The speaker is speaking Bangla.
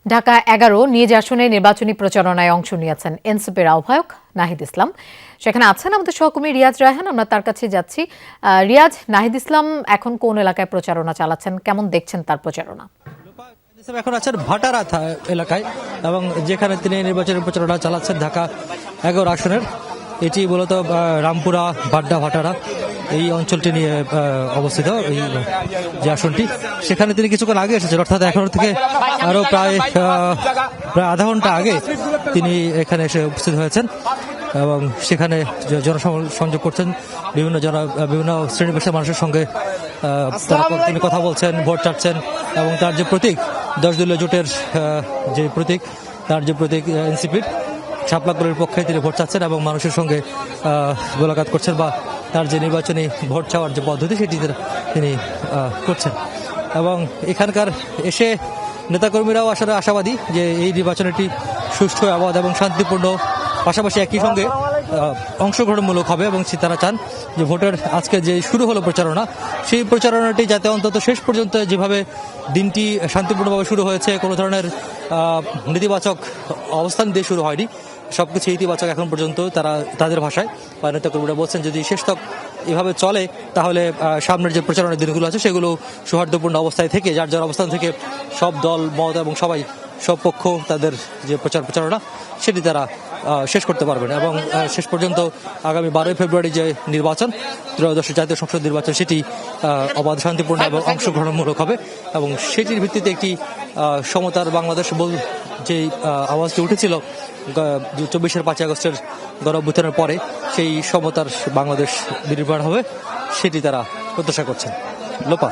ঢাকা ১১ নিজ আসনে নির্বাচনী প্রচারণায় অংশ নিয়েছেন এনসিপির আহ্বায়ক নাহিদ ইসলাম। সেখানে আছেন আমাদের সহকর্মী রিয়াজ রায়হান। আমরা তার কাছে যাচ্ছি। রিয়াজ, নাহিদ ইসলাম এখন কোন এলাকায় প্রচারণা চালাচ্ছেন, কেমন দেখছেন তার প্রচারণা? এখন আছেন ভাটারা এলাকায় এবং যেখানে তিনি নির্বাচনী প্রচারণা চালাচ্ছেন ঢাকা ১১ আসনের। এটি মূলত রামপুরা বাড্ডা ভাটারা এই অঞ্চলটি নিয়ে অবস্থিত, এই যে আসনটি, সেখানে তিনি কিছুক্ষণ আগে এসেছেন, অর্থাৎ এখন থেকে আরো প্রায় আধা ঘন্টা আগে তিনি এখানে এসে উপস্থিত হয়েছেন এবং সেখানে জনসংযোগ করছেন, বিভিন্ন শ্রেণী পেশার মানুষের সঙ্গে তিনি কথা বলছেন, ভোট চাচ্ছেন এবং তার যে প্রতীক 10 দলীয় জোটের যে প্রতীক, তার যে প্রতীক এনসিপির শাপলাগুলির পক্ষে তিনি ভোট চাচ্ছেন এবং মানুষের সঙ্গে মোলাকাত করছেন বা তার যে নির্বাচনী ভোট চাওয়ার যে পদ্ধতি সেটি তিনি করছেন। এবং এখানকার এসে নেতাকর্মীরাও আসলে আশাবাদী যে এই নির্বাচনটি সুষ্ঠু, অবাধ এবং শান্তিপূর্ণ, পাশাপাশি একই সঙ্গে অংশগ্রহণমূলক হবে এবং তারা চান যে ভোটের আজকে যে শুরু হলো প্রচারণা, সেই প্রচারণাটি যাতে অন্তত শেষ পর্যন্ত যেভাবে দিনটি শান্তিপূর্ণভাবে শুরু হয়েছে, কোনো ধরনের নেতিবাচক অবস্থান দিয়ে শুরু হয়নি, সবকিছু ইতিবাচক এখন পর্যন্ত তারা তাদের ভাষায় বা নেতাকর্মীরা বলছেন, যদি শেষ তক এভাবে চলে তাহলে সামনের যে প্রচারণার দিনগুলো আছে সেগুলো সৌহার্দ্যপূর্ণ অবস্থায় থেকে যার অবস্থান থেকে সব দল মত এবং সব পক্ষ তাদের যে প্রচারণা সেটি তারা শেষ করতে পারবেন এবং শেষ পর্যন্ত আগামী 12 ফেব্রুয়ারি যে নির্বাচন, ত্রয়োদশ জাতীয় সংসদ নির্বাচন, সেটি অবাধ, শান্তিপূর্ণ এবং অংশগ্রহণমূলক হবে এবং সেটির ভিত্তিতে একটি সমতার বাংলাদেশ যে আওয়াজটি উঠেছিল 24 5 আগস্টের গণঅভ্যুত্থানের পরে, সেই সমতার বাংলাদেশ বিনির্মাণ হবে সেটি তারা প্রত্যাশা করছেন। লোপা।